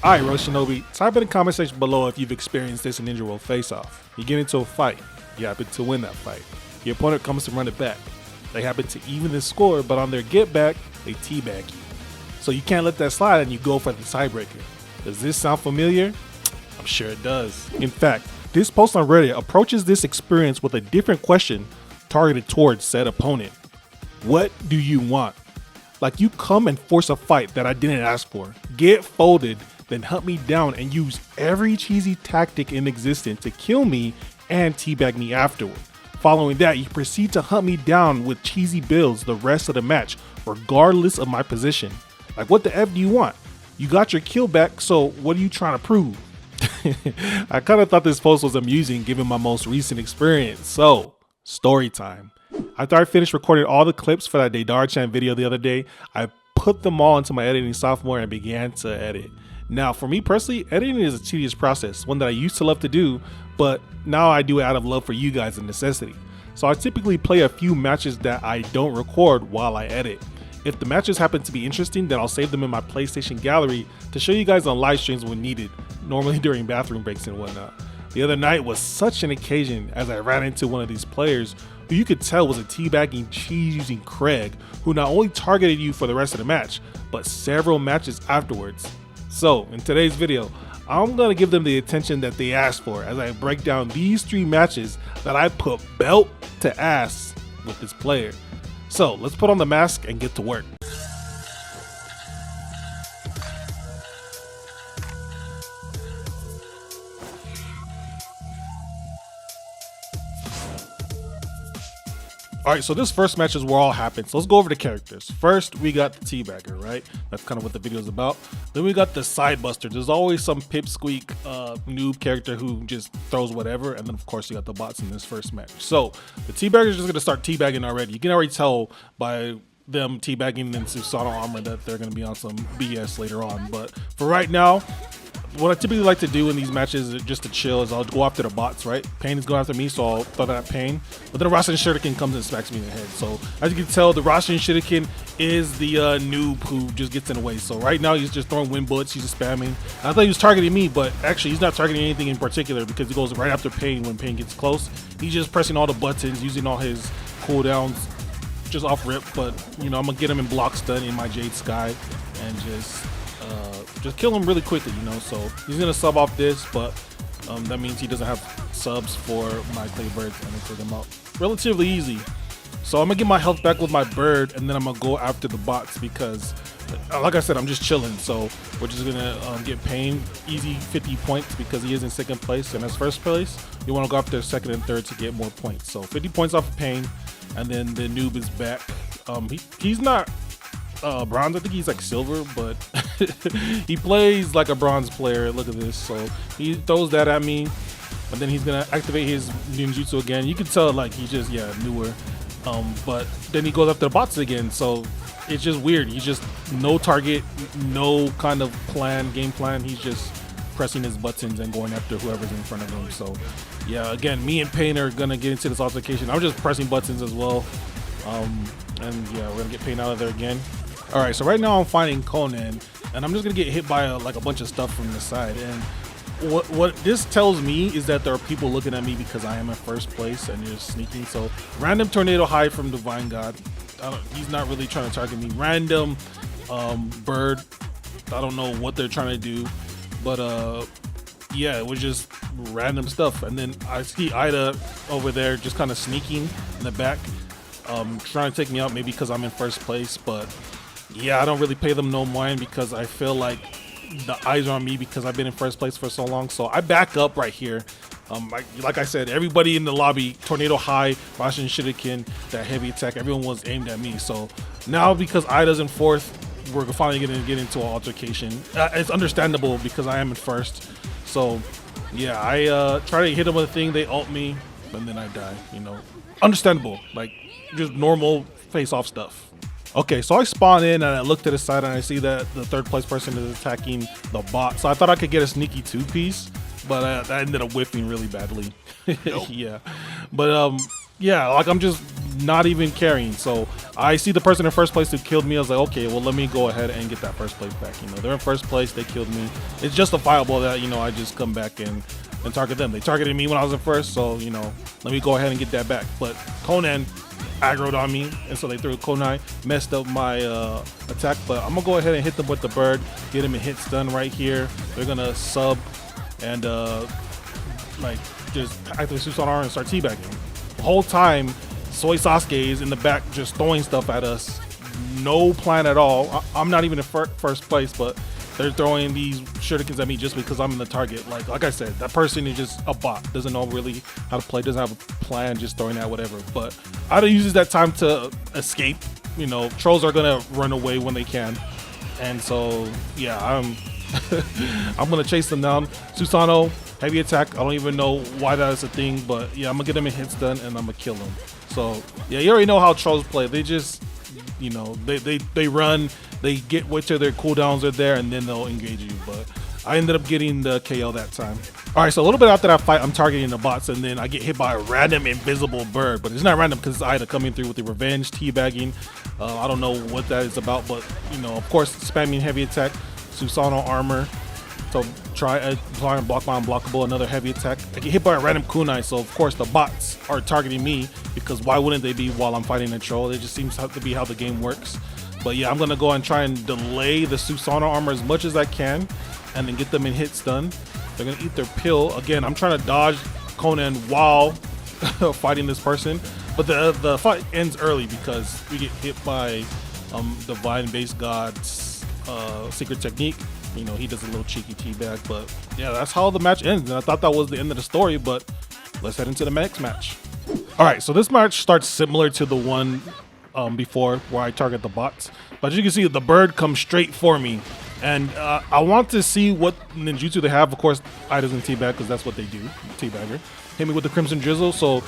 Alright, Road Shinobi, type in the comment section below if you've experienced this in Ninja World Face-Off. You get into a fight, you happen to win that fight. Your opponent comes to run it back. They happen to even the score, but on their get back, they teabag you. So you can't let that slide and you go for the tiebreaker. Does this sound familiar? I'm sure it does. In fact, this post on Reddit approaches this experience with a different question targeted towards said opponent. What do you want? Like, you come and force a fight that I didn't ask for, get folded, then hunt me down and use every cheesy tactic in existence to kill me and teabag me afterward. Following that, you proceed to hunt me down with cheesy builds the rest of the match, regardless of my position. Like, what the F do you want? You got your kill back, so what are you trying to prove? I kind of thought this post was amusing given my most recent experience. So, story time. After I finished recording all the clips for that Deidara-chan video the other day, I put them all into my editing software and began to edit. Now, for me personally, editing is a tedious process, one that I used to love to do, but now I do it out of love for you guys and necessity. So I typically play a few matches that I don't record while I edit. If the matches happen to be interesting, then I'll save them in my PlayStation gallery to show you guys on live streams when needed, normally during bathroom breaks and whatnot. The other night was such an occasion as I ran into one of these players who you could tell was a teabagging cheese-using Craig, who not only targeted you for the rest of the match, but several matches afterwards. So, in today's video, I'm going to give them the attention that they asked for as I break down these 3 matches that I put belt to ass with this player. So, let's put on the mask and get to work. Alright, so this first match is where all happens. So let's go over the characters. First, we got the teabagger, right? That's kind of what the video is about. Then we got the sidebuster. There's always some pipsqueak noob character who just throws whatever. And then, of course, you got the bots in this first match. So the teabagger is just going to start teabagging already. You can already tell by them teabagging in Susanoo armor that they're going to be on some BS later on. But for right now, what I typically like to do in these matches just to chill is I'll go after the bots, right? Pain is going after me, so I'll throw that Pain. But then Rasen Shuriken comes and smacks me in the head. So as you can tell, the Rasen Shuriken is the noob who just gets in the way. So right now he's just throwing wind bullets, he's just spamming. And I thought he was targeting me, but actually he's not targeting anything in particular because he goes right after Pain when Pain gets close. He's just pressing all the buttons, using all his cooldowns just off rip. But, you know, I'm going to get him in block stun in my Jade Sky and just kill him really quickly, you know. So he's gonna sub off this, but that means he doesn't have subs for my clay birds, and I take them out relatively easy. So I'm gonna get my health back with my bird, and then I'm gonna go after the bots because, like I said, I'm just chilling. So we're just gonna get Pain easy 50 points because he is in second place, and as first place, you want to go after second and third to get more points. So 50 points off of Pain, and then the noob is back. He's not bronze, I think he's like silver, but he plays like a bronze player. Look at this. So he throws that at me, and then he's gonna activate his ninjutsu again. You can tell like he's just newer, but then he goes after the bots again. So it's just weird. He's just no target, no kind of game plan. He's just pressing his buttons and going after whoever's in front of him. So yeah, again, me and Pain are gonna get into this altercation. I'm just pressing buttons as well, and yeah, we're gonna get Pain out of there again. All right, so right now I'm fighting Conan, and I'm just gonna get hit by like a bunch of stuff from the side. And what this tells me is that there are people looking at me because I am in first place and they're sneaking. So random tornado high from Divine God. He's not really trying to target me. Random bird. I don't know what they're trying to do, but yeah, it was just random stuff. And then I see Ida over there just kind of sneaking in the back, trying to take me out, maybe because I'm in first place. But yeah, I don't really pay them no mind because I feel like the eyes are on me because I've been in first place for so long. So I back up right here. Like I said, everybody in the lobby, tornado high, Rasen Shuriken, that heavy attack, everyone was aimed at me. So now because Ida's in fourth, we're finally gonna get into an altercation. It's understandable because I am in first. So yeah, I try to hit them with a thing, they ult me, and then I die, you know. Understandable, like just normal face-off stuff. Okay, so I spawn in and I look to the side and I see that the third place person is attacking the bot. So I thought I could get a sneaky 2-piece, but I ended up whiffing really badly. Nope. Yeah, but yeah, like I'm just not even caring. So I see the person in first place who killed me. I was like, okay, well, let me go ahead and get that first place back. You know, they're in first place, they killed me. It's justifiable that, you know, I just come back and target them. They targeted me when I was in first, so, you know, let me go ahead and get that back. But Conan aggroed on me, and so they threw a Kunai, messed up my attack. But I'm gonna go ahead and hit them with the bird, get them a hit stun right here. They're gonna sub and like just activate Susan R and start teabagging. The whole time, Soy Sasuke is in the back just throwing stuff at us. No plan at all. I'm not even in first place, but they're throwing these shurikens at me just because I'm in the target. Like I said, that person is just a bot. Doesn't know really how to play. Doesn't have a plan. Just throwing at whatever. But Ida uses that time to escape. You know, trolls are gonna run away when they can, and so yeah, I'm gonna chase them down. Susanoo, heavy attack. I don't even know why that is a thing, but yeah, I'm gonna get them in hits done and I'm gonna kill them. So yeah, you already know how trolls play. They just, you know, they run. They get which of their cooldowns are there, and then they'll engage you. But I ended up getting the KO that time. All right, so a little bit after that fight, I'm targeting the bots, and then I get hit by a random invisible bird. But it's not random because it's Ida coming through with the revenge teabagging. I don't know what that is about, but, you know, of course, spamming heavy attack, Susanoo armor. So try and block my unblockable, another heavy attack. I get hit by a random kunai, so of course the bots are targeting me because why wouldn't they be while I'm fighting a troll? It just seems to be how the game works. But yeah, I'm gonna go and try and delay the Susanoo armor as much as I can and then get them in hit stun. They're gonna eat their pill. Again, I'm trying to dodge Conan while fighting this person. But the fight ends early because we get hit by Divine Base God's secret technique. You know, he does a little cheeky teabag, but yeah, that's how the match ends. And I thought that was the end of the story, but let's head into the next match. All right, so this match starts similar to the one before where I target the bots. But as you can see, the bird comes straight for me. And I want to see what ninjutsu they have. Of course, I doesn't teabag because that's what they do, teabagger. Hit me with the Crimson Drizzle. So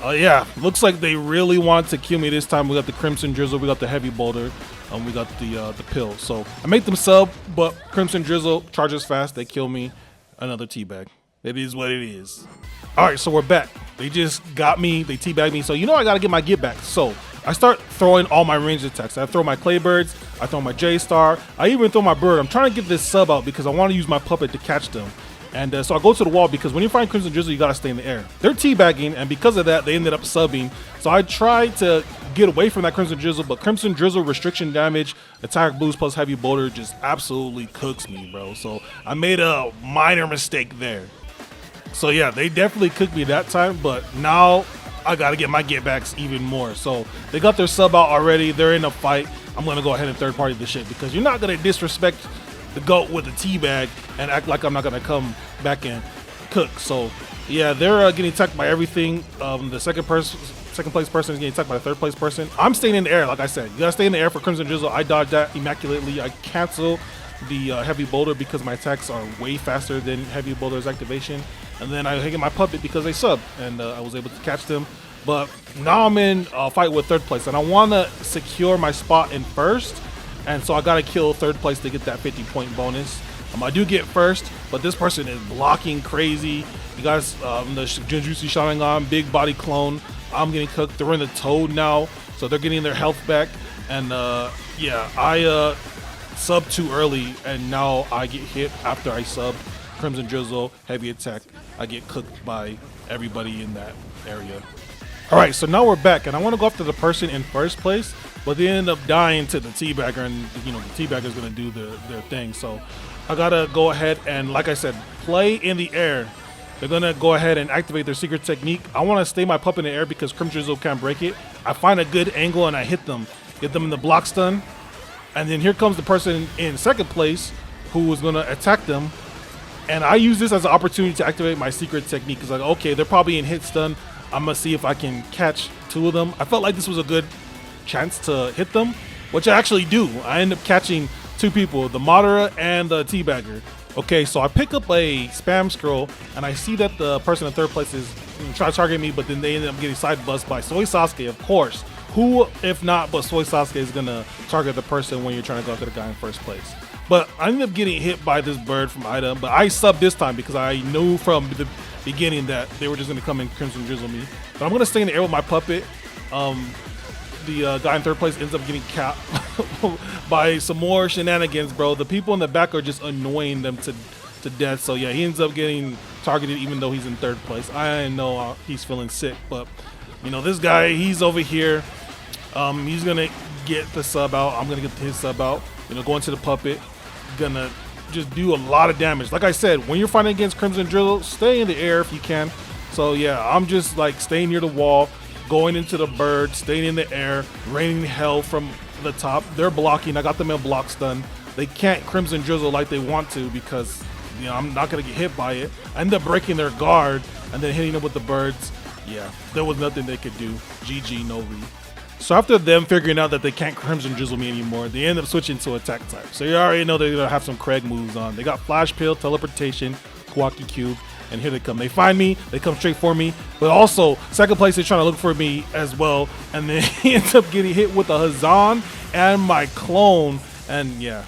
yeah, looks like they really want to kill me this time. We got the Crimson Drizzle, we got the Heavy Boulder, we got the pill. So I made them sub, but Crimson Drizzle charges fast. They kill me. Another teabag. It is what it is. All right, so we're back. They just got me. They teabagged me. So you know I got to get my get back. So I start throwing all my ranged attacks. I throw my clay birds. I throw my J-Star. I even throw my bird. I'm trying to get this sub out because I want to use my puppet to catch them. And so I go to the wall because when you find Crimson Drizzle, you got to stay in the air. They're teabagging, and because of that, they ended up subbing. So I tried to get away from that Crimson Drizzle, but Crimson Drizzle restriction damage, attack boost plus Heavy Boulder just absolutely cooks me, bro. So I made a minor mistake there. So yeah, they definitely cooked me that time, but now I got to get my get backs even more. So they got their sub out already. They're in a fight. I'm going to go ahead and third party this shit because you're not going to disrespect the GOAT with a teabag and act like I'm not gonna come back and cook. So yeah, they're getting attacked by everything. The second place person is getting attacked by the third place person. I'm staying in the air, like I said. You gotta stay in the air for Crimson Drizzle. I dodged that immaculately. I cancel the Heavy Boulder because my attacks are way faster than Heavy Boulder's activation. And then I hit my puppet because they sub, and I was able to catch them. But now I'm in a fight with third place, and I want to secure my spot in first. And so I gotta kill third place to get that 50-point bonus. I do get first, but this person is blocking crazy. You guys, the Genjutsu Sharingan, big body clone. I'm getting cooked. They're in the Toad now, so they're getting their health back. And yeah, I sub too early, and now I get hit after I sub. Crimson Drizzle, heavy attack. I get cooked by everybody in that area. All right, so now we're back, and I want to go after the person in first place, but they end up dying to the teabagger, and you know the teabagger's gonna do their thing. So I gotta go ahead and, like I said, play in the air. They're gonna go ahead and activate their secret technique. I want to stay my puppet in the air because Crimson Drizzle can't break it. I find a good angle and I hit them, get them in the block stun, and then here comes the person in second place who is gonna attack them. And I use this as an opportunity to activate my secret technique. It's like, okay, they're probably in hit stun. I'm gonna see if I can catch two of them. I felt like this was a good chance to hit them, which I actually do. I end up catching two people, the Madara and the teabagger. Okay, so I pick up a spam scroll, and I see that the person in third place is trying to target me, but then they ended up getting side bussed by Soy Sasuke, of course. Who, if not, but Soy Sasuke is gonna target the person when you're trying to go after the guy in first place. But I ended up getting hit by this bird from Ida, but I subbed this time because I knew from the beginning that they were just gonna come and Crimson Drizzle me. But I'm gonna stay in the air with my puppet, The guy in third place ends up getting capped by some more shenanigans, bro. The people in the back are just annoying them to death. So yeah, he ends up getting targeted even though he's in third place. I know he's feeling sick, but you know, this guy, he's over here. He's gonna get the sub out. I'm gonna get his sub out. You know, going to the puppet, gonna just do a lot of damage. Like I said, when you're fighting against Crimson Drizzle, stay in the air if you can. So yeah, I'm just like staying near the wall, going into the bird, staying in the air, raining hell from the top. They're blocking. I got them in block stun. They can't Crimson Drizzle like they want to because, you know, I'm not gonna get hit by it. I end up breaking their guard and then hitting them with the birds. Yeah, there was nothing they could do. GG, no re. So after them figuring out that they can't Crimson Drizzle me anymore, they end up switching to attack type. So you already know they're gonna have some Craig moves on. They got Flash Pill, Teleportation, Kawaki Cube, and here they come. They find me, they come straight for me, but also second place they're trying to look for me as well, and then he ends up getting hit with a Hazan and my clone, and yeah,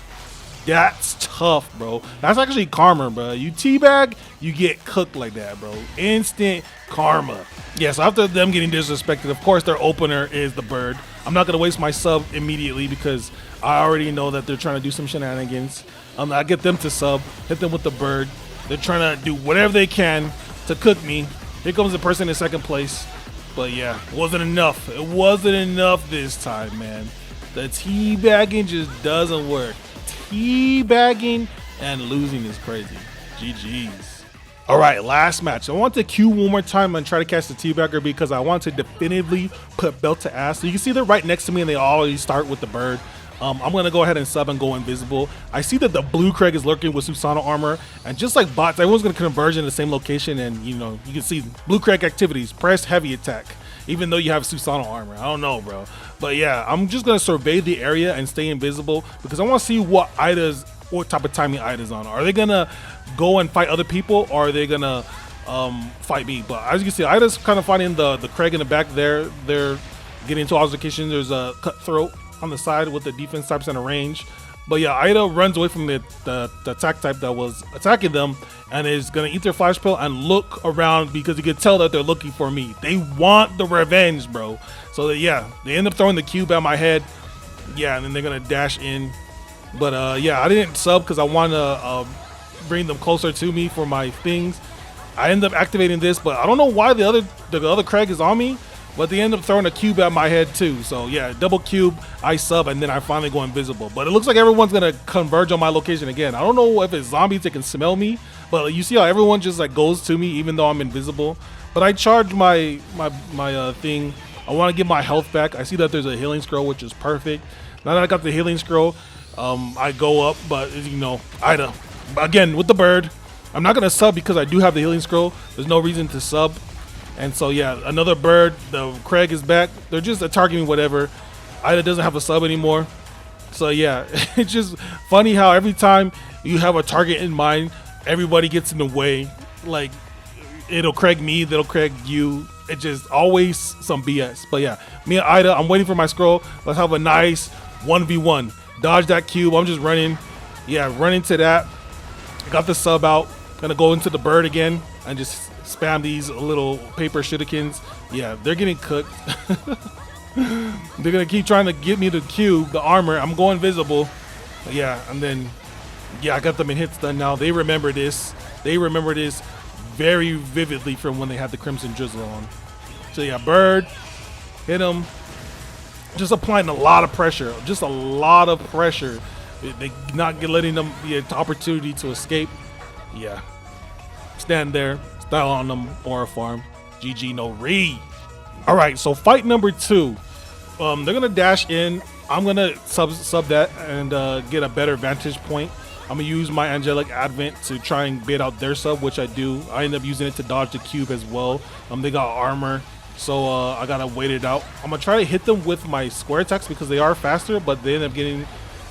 that's tough, bro. That's actually karma, bro. You teabag, you get cooked like that, bro. Instant karma. Yeah, so after them getting disrespected, of course their opener is the bird. I'm not gonna waste my sub immediately because I already know that they're trying to do some shenanigans. I get them to sub, hit them with the bird. They're trying to do whatever they can to cook me. Here comes the person in second place. But yeah, it wasn't enough. It wasn't enough this time, man. The teabagging just doesn't work. Teabagging and losing is crazy. GG's. All right, last match. I want to queue one more time and try to catch the teabagger because I want to definitively put belt to ass. So you can see they're right next to me and they always start with the bird. I'm gonna go ahead and sub and go invisible. I see that the blue Craig is lurking with Susanoo armor, and just like bots, everyone's gonna converge in the same location, and you know, you can see blue Craig activities, press heavy attack, even though you have Susanoo armor. I don't know, bro. But yeah, I'm just gonna survey the area and stay invisible because I wanna see what type of timing Ida's on. Are they gonna go and fight other people, or are they gonna fight me? But as you can see, Ida's kind of fighting the Craig in the back there. They're getting into altercation. There's a cutthroat on the side with the defense types and a range. But yeah, Ida runs away from the attack type that was attacking them and is gonna eat their flash pill and look around because you can tell that they're looking for me. They want the revenge, bro. So yeah, they end up throwing the cube at my head. Yeah, and then they're gonna dash in. But yeah, I didn't sub because I want to bring them closer to me for my things. I end up activating this, but I don't know why the other Craig is on me. But they end up throwing a cube at my head too. So yeah, double cube, I sub, and then I finally go invisible. But it looks like everyone's gonna converge on my location again. I don't know if it's zombies that can smell me, but you see how everyone just like goes to me even though I'm invisible. But I charge my thing. I want to get my health back. I see that there's a healing scroll, which is perfect. Now that I got the healing scroll, I go up, but you know, Ida, again with the bird. I'm not gonna sub because I do have the healing scroll. There's no reason to sub. And so yeah, another bird, the Craig is back. They're just targeting whatever. Ida doesn't have a sub anymore. So yeah, it's just funny how every time you have a target in mind, everybody gets in the way. Like it'll Craig me, they'll Craig you. It's just always some BS. But yeah, me and Ida, I'm waiting for my scroll. Let's have a nice 1v1. Dodge that cube, I'm just running. Yeah, running to that. Got the sub out. Gonna go into the bird again and just spam these little paper shurikens. Yeah, they're getting cooked. They're gonna keep trying to get me the cube, the armor. I'm going visible. Yeah, and then yeah, I got them in hit stun now. They remember this. They remember this very vividly from when they had the Crimson Drizzle on. So yeah, bird, hit him. Just applying a lot of pressure. Just a lot of pressure. They not letting them the opportunity to escape. Yeah, stand there, style on them, aura farm. GG, no re. All right, so fight number 2. They're gonna dash in. I'm gonna sub that and get a better vantage point. I'm gonna use my angelic advent to try and bait out their sub, which I do. I end up using it to dodge the cube as well. They got armor, so I gotta wait it out. I'm gonna try to hit them with my square attacks because they are faster, but they end up getting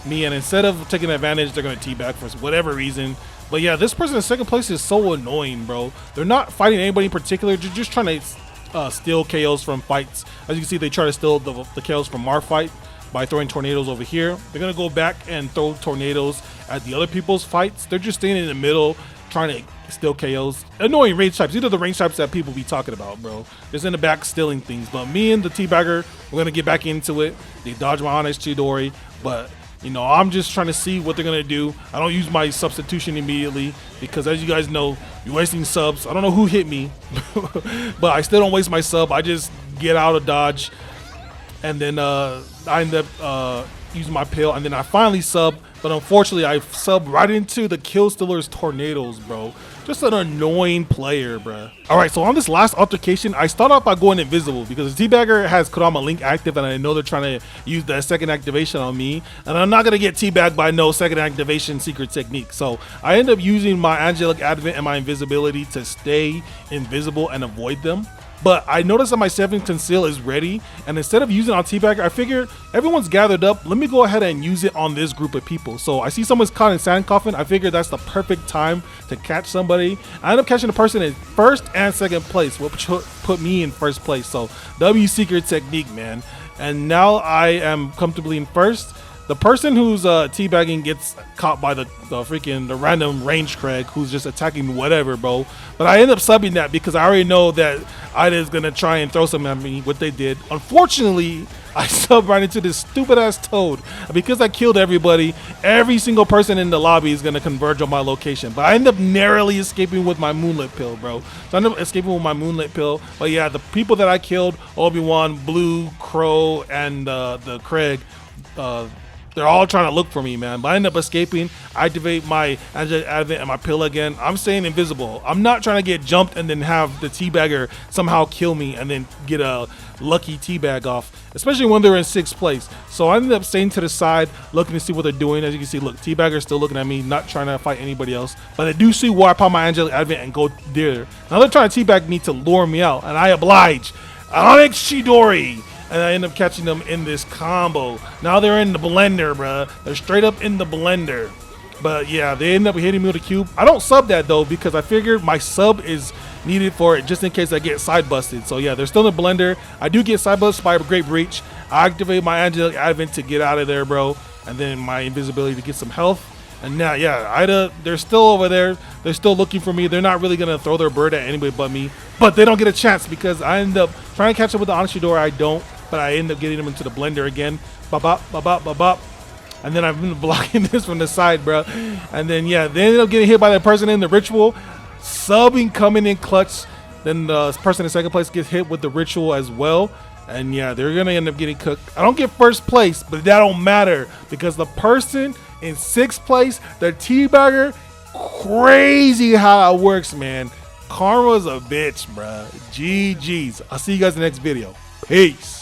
me, and instead of taking advantage, they're gonna teabag for whatever reason. But yeah, this person in second place is so annoying, bro. They're not fighting anybody in particular. They're just trying to steal KOs from fights. As you can see, they try to steal the KOs from our fight by throwing tornadoes over here. They're gonna go back and throw tornadoes at the other people's fights. They're just staying in the middle, trying to Still KOs. Annoying range types. These are the range types that people be talking about, bro. Just in the back stealing things. But me and the teabagger, we're gonna get back into it. They dodge my honest Chidori, but you know, I'm just trying to see what they're gonna do. I don't use my substitution immediately because, as you guys know, you're wasting subs. I don't know who hit me, but I still don't waste my sub. I just get out of dodge, and then I end up using my pill, and then I finally sub. But unfortunately, I sub right into the Kill Stealer's tornadoes, bro. Just an annoying player, bro. All right, so on this last altercation, I start off by going invisible because the teabagger has Kurama Link active, and I know they're trying to use that second activation on me, and I'm not gonna get teabagged by no second activation secret technique. So I end up using my Angelic Advent and my invisibility to stay invisible and avoid them. But I noticed that my 7 conceal is ready, and instead of using it on teabagger, I figured everyone's gathered up. Let me go ahead and use it on this group of people. So I see someone's caught in sand coffin. I figured that's the perfect time to catch somebody. I end up catching a person in first and second place, which put me in first place. So W secret technique, man. And now I am comfortably in first. The person who's teabagging gets caught by the random range Craig who's just attacking whatever, bro. But I end up subbing that because I already know that Ida's gonna try and throw something at me, what they did. Unfortunately, I subbed right into this stupid ass toad. Because I killed everybody, every single person in the lobby is gonna converge on my location. But I end up narrowly escaping with my moonlit pill, bro. So I end up escaping with my moonlit pill. But yeah, the people that I killed, Obi-Wan, Blue, Crow, and the Craig, they're all trying to look for me, man. But I end up escaping, activate my Angelic Advent and my pill again. I'm staying invisible. I'm not trying to get jumped and then have the teabagger somehow kill me and then get a lucky teabag off, especially when they're in 6th place. So I ended up staying to the side, looking to see what they're doing. As you can see, look, teabagger's still looking at me, not trying to fight anybody else. But I do see where I pop my Angelic Advent and go there. Now they're trying to teabag me to lure me out, and I oblige. Onyx Chidori! And I end up catching them in this combo. Now they're in the blender, bruh. They're straight up in the blender. But yeah, they end up hitting me with a cube. I don't sub that though because I figured my sub is needed for it just in case I get side busted. So yeah, they're still in the blender. I do get side busted by a Great Breach. I activate my Angelic Advent to get out of there, bro. And then my invisibility to get some health. And now, yeah, Ida, they're still over there. They're still looking for me. They're not really going to throw their bird at anybody but me. But they don't get a chance because I end up trying to catch up with the Onyx Chidori. I don't. But I end up getting them into the blender again. Bop, bop, bop, bop, bop, bop. And then I've been blocking this from the side, bro. And then, yeah, they ended up getting hit by that person in the ritual. Subbing coming in clutch. Then the person in second place gets hit with the ritual as well. And, yeah, they're going to end up getting cooked. I don't get first place, but that don't matter. Because the person in 6th place, the teabagger, crazy how it works, man. Karma's a bitch, bro. GG's. I'll see you guys in the next video. Peace.